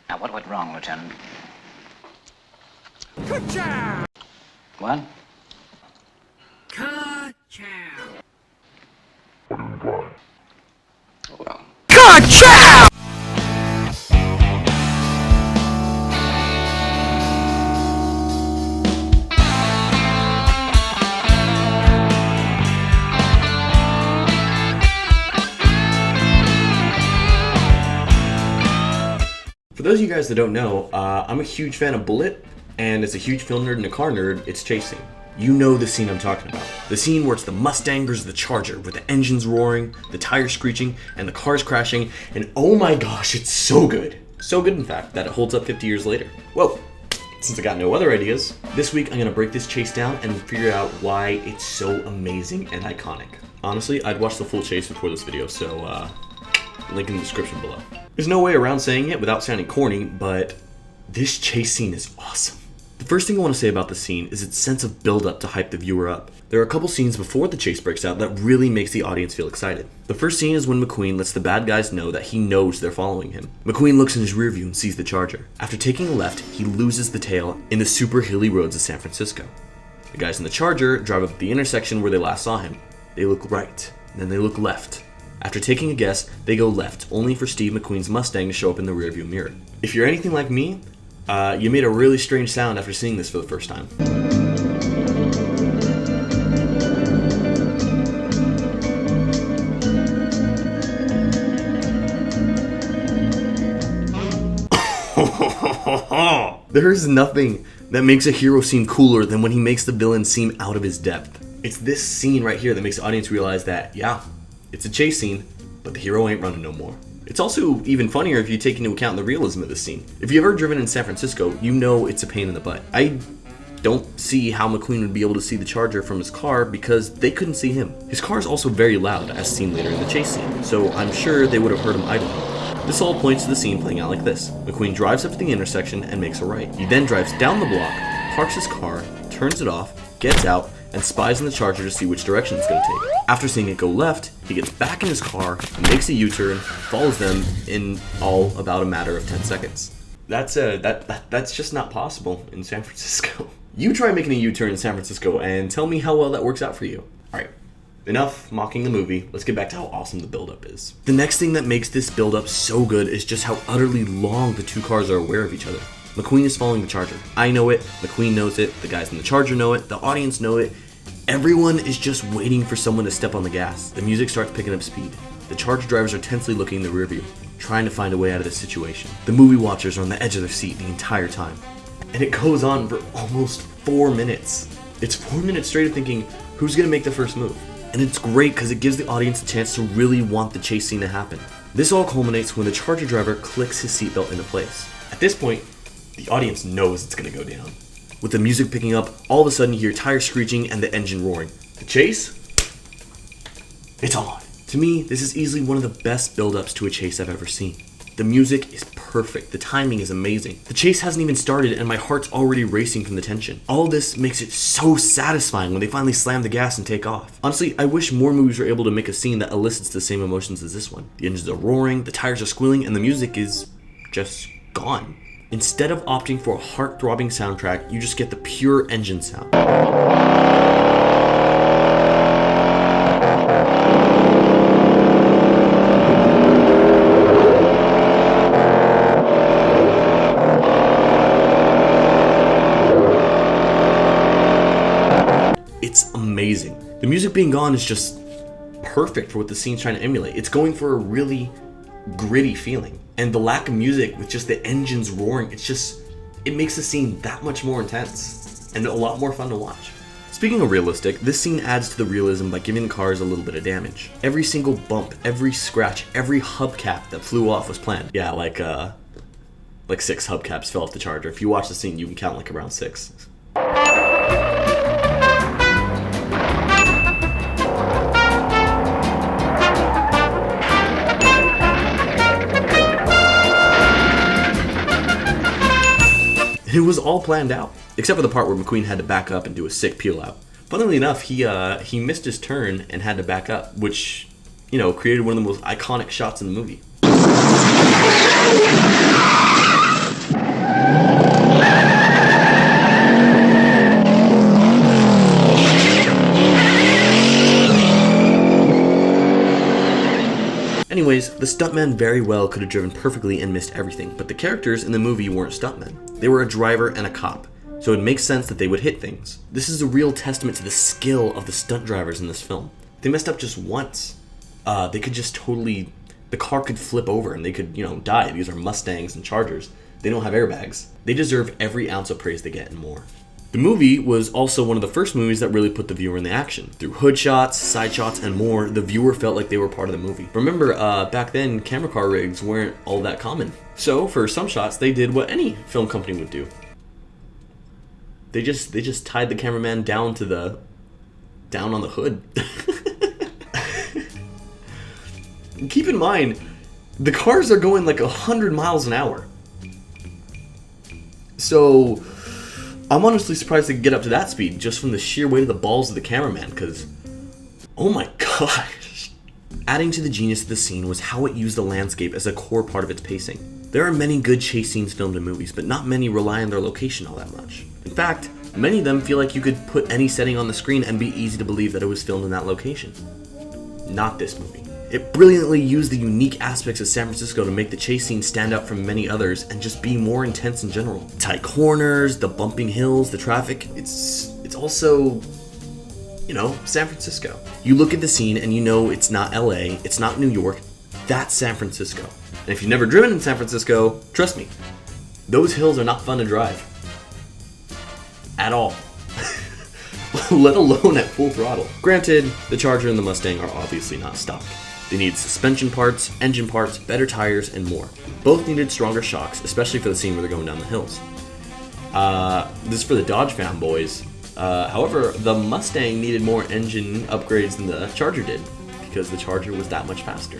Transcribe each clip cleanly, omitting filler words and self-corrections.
Now, what went wrong, Lieutenant? Ka-chow! What? Ka-chow! Well, Ka-chow! For those of you guys that don't know, I'm a huge fan of Bullitt, and as a huge film nerd and a car nerd, it's chasing. You know the scene I'm talking about. The scene where it's the Mustang versus the Charger, with the engines roaring, the tires screeching, and the cars crashing, and oh my gosh, it's so good. So good, in fact, that it holds up 50 years later. Whoa, since I got no other ideas, this week I'm gonna break this chase down and figure out why it's so amazing and iconic. Honestly, I'd watch the full chase before this video, so link in the description below. There's no way around saying it without sounding corny, but this chase scene is awesome. The first thing I want to say about the scene is its sense of build-up to hype the viewer up. There are a couple scenes before the chase breaks out that really makes the audience feel excited. The first scene is when McQueen lets the bad guys know that he knows they're following him. McQueen looks in his rearview and sees the Charger. After taking a left, he loses the tail in the super hilly roads of San Francisco. The guys in the Charger drive up the intersection where they last saw him. They look right, then they look left. After taking a guess, they go left, only for Steve McQueen's Mustang to show up in the rearview mirror. If you're anything like me, you made a really strange sound after seeing this for the first time. There is nothing that makes a hero seem cooler than when he makes the villain seem out of his depth. It's this scene right here that makes the audience realize that, yeah, it's a chase scene, but the hero ain't running no more. It's also even funnier if you take into account the realism of this scene. If you've ever driven in San Francisco, you know it's a pain in the butt. I don't see how McQueen would be able to see the Charger from his car because they couldn't see him. His car is also very loud, as seen later in the chase scene, so I'm sure they would have heard him idling. This all points to the scene playing out like this. McQueen drives up to the intersection and makes a right. He then drives down the block, parks his car, turns it off, gets out, and spies on the Charger to see which direction it's going to take. After seeing it go left, he gets back in his car, makes a U-turn, follows them in all about a matter of 10 seconds. That's just not possible in San Francisco. You try making a U-turn in San Francisco and tell me how well that works out for you. Alright, enough mocking the movie, let's get back to how awesome the build-up is. The next thing that makes this build-up so good is just how utterly long the two cars are aware of each other. McQueen is following the Charger. I know it, McQueen knows it, the guys in the Charger know it, the audience know it. Everyone is just waiting for someone to step on the gas. The music starts picking up speed. The Charger drivers are tensely looking in the rearview, trying to find a way out of this situation. The movie watchers are on the edge of their seat the entire time. And it goes on for almost 4 minutes. It's 4 minutes straight of thinking, who's gonna make the first move? And it's great because it gives the audience a chance to really want the chase scene to happen. This all culminates when the Charger driver clicks his seatbelt into place. At this point, the audience knows it's gonna go down. With the music picking up, all of a sudden you hear tires screeching and the engine roaring. The chase? It's on. To me, this is easily one of the best build-ups to a chase I've ever seen. The music is perfect, the timing is amazing. The chase hasn't even started and my heart's already racing from the tension. All this makes it so satisfying when they finally slam the gas and take off. Honestly, I wish more movies were able to make a scene that elicits the same emotions as this one. The engines are roaring, the tires are squealing, and the music is just gone. Instead of opting for a heart-throbbing soundtrack, you just get the pure engine sound. It's amazing. The music being gone is just perfect for what the scene's trying to emulate. It's going for a really gritty feeling. And the lack of music with just the engines roaring, it makes the scene that much more intense and a lot more fun to watch. Speaking of realistic, this scene adds to the realism by giving the cars a little bit of damage. Every single bump, every scratch, every hubcap that flew off was planned. Yeah, like 6 hubcaps fell off the Charger. If you watch the scene, you can count like around 6. It was all planned out, except for the part where McQueen had to back up and do a sick peel out. Funnily enough, he missed his turn and had to back up, which, created one of the most iconic shots in the movie. The stuntman very well could have driven perfectly and missed everything, but the characters in the movie weren't stuntmen. They were a driver and a cop, so it makes sense that they would hit things. This is a real testament to the skill of the stunt drivers in this film. They messed up just once. They could just totally... The car could flip over and they could, die. These are Mustangs and Chargers. They don't have airbags. They deserve every ounce of praise they get and more. The movie was also one of the first movies that really put the viewer in the action. Through hood shots, side shots, and more, the viewer felt like they were part of the movie. Remember, back then, camera car rigs weren't all that common. So, for some shots, they did what any film company would do. They just tied the cameraman down on the hood. Keep in mind, the cars are going like 100 miles an hour. So, I'm honestly surprised they could get up to that speed just from the sheer weight of the balls of the cameraman, because, oh my gosh. Adding to the genius of the scene was how it used the landscape as a core part of its pacing. There are many good chase scenes filmed in movies, but not many rely on their location all that much. In fact, many of them feel like you could put any setting on the screen and be easy to believe that it was filmed in that location. Not this movie. It brilliantly used the unique aspects of San Francisco to make the chase scene stand out from many others and just be more intense in general. Tight corners, the bumping hills, the traffic, it's also, San Francisco. You look at the scene and you know it's not LA, it's not New York, that's San Francisco. And if you've never driven in San Francisco, trust me, those hills are not fun to drive. At all. Let alone at full throttle. Granted, the Charger and the Mustang are obviously not stock. They needed suspension parts, engine parts, better tires, and more. Both needed stronger shocks, especially for the scene where they're going down the hills. This is for the Dodge fanboys. However, the Mustang needed more engine upgrades than the Charger did, because the Charger was that much faster.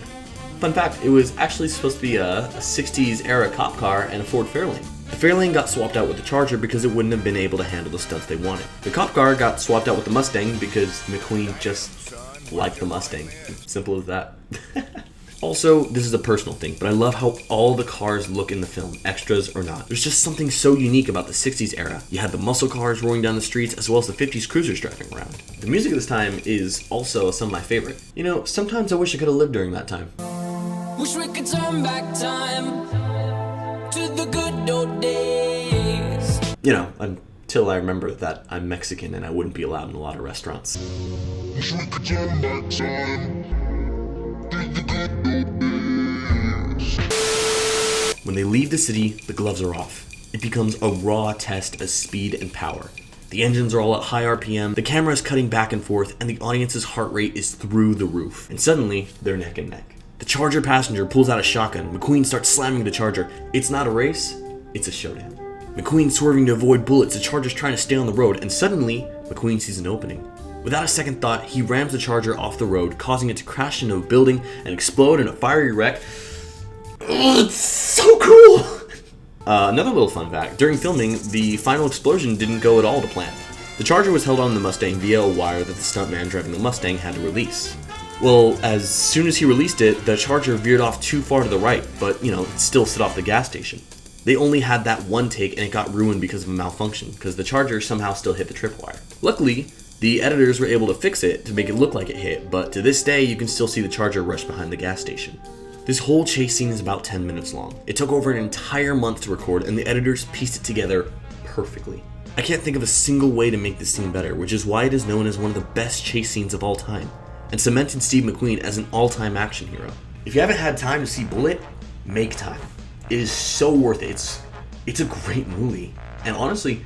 Fun fact, it was actually supposed to be a 60s era cop car and a Ford Fairlane. The Fairlane got swapped out with the Charger because it wouldn't have been able to handle the stunts they wanted. The cop car got swapped out with the Mustang because McQueen just liked the Mustang. Simple as that. Also, this is a personal thing, but I love how all the cars look in the film, extras or not. There's just something so unique about the 60s era. You had the muscle cars roaring down the streets, as well as the 50s cruisers driving around. The music of this time is also some of my favorite. Sometimes I wish I could have lived during that time. Wish we could turn back time to the good old days. Until I remember that I'm Mexican and I wouldn't be allowed in a lot of restaurants. Wish we could turn back time to the good old days. When they leave the city, the gloves are off. It becomes a raw test of speed and power. The engines are all at high RPM, the camera is cutting back and forth, and the audience's heart rate is through the roof. And suddenly, they're neck and neck. The Charger passenger pulls out a shotgun. McQueen starts slamming the Charger. It's not a race, it's a showdown. McQueen swerving to avoid bullets, the Charger's trying to stay on the road, and suddenly, McQueen sees an opening. Without a second thought, he rams the Charger off the road, causing it to crash into a building and explode in a fiery wreck. Oh, it's so cool! Another little fun fact, during filming, the final explosion didn't go at all to plan. The Charger was held on the Mustang via a wire that the stuntman driving the Mustang had to release. Well, as soon as he released it, the Charger veered off too far to the right, but, it still set off the gas station. They only had that one take and it got ruined because of a malfunction, because the Charger somehow still hit the tripwire. Luckily, the editors were able to fix it to make it look like it hit, but to this day, you can still see the Charger rush behind the gas station. This whole chase scene is about 10 minutes long. It took over an entire month to record, and the editors pieced it together perfectly. I can't think of a single way to make this scene better, which is why it is known as one of the best chase scenes of all time, and cemented Steve McQueen as an all-time action hero. If you haven't had time to see Bullitt, make time. It is so worth it. It's a great movie, and honestly,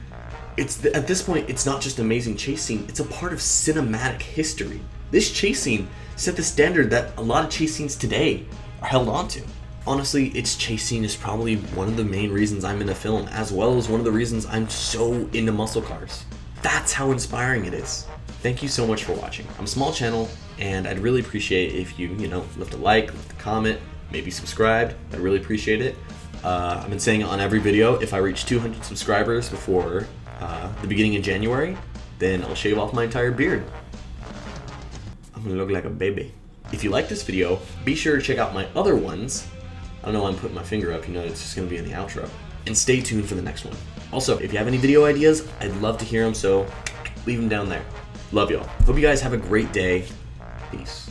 at this point, it's not just an amazing chase scene, it's a part of cinematic history. This chase scene set the standard that a lot of chase scenes today are held onto. Honestly, its chase scene is probably one of the main reasons I'm into film, as well as one of the reasons I'm so into muscle cars. That's how inspiring it is. Thank you so much for watching. I'm a small channel, and I'd really appreciate if you, left a like, left a comment, maybe subscribed. I'd really appreciate it. I've been saying it on every video, if I reach 200 subscribers before the beginning of January, then I'll shave off my entire beard. I'm gonna look like a baby. If you like this video, be sure to check out my other ones. I don't know why I'm putting my finger up, it's just gonna be in the outro. And stay tuned for the next one. Also, if you have any video ideas, I'd love to hear them, so leave them down there. Love y'all. Hope you guys have a great day. Peace.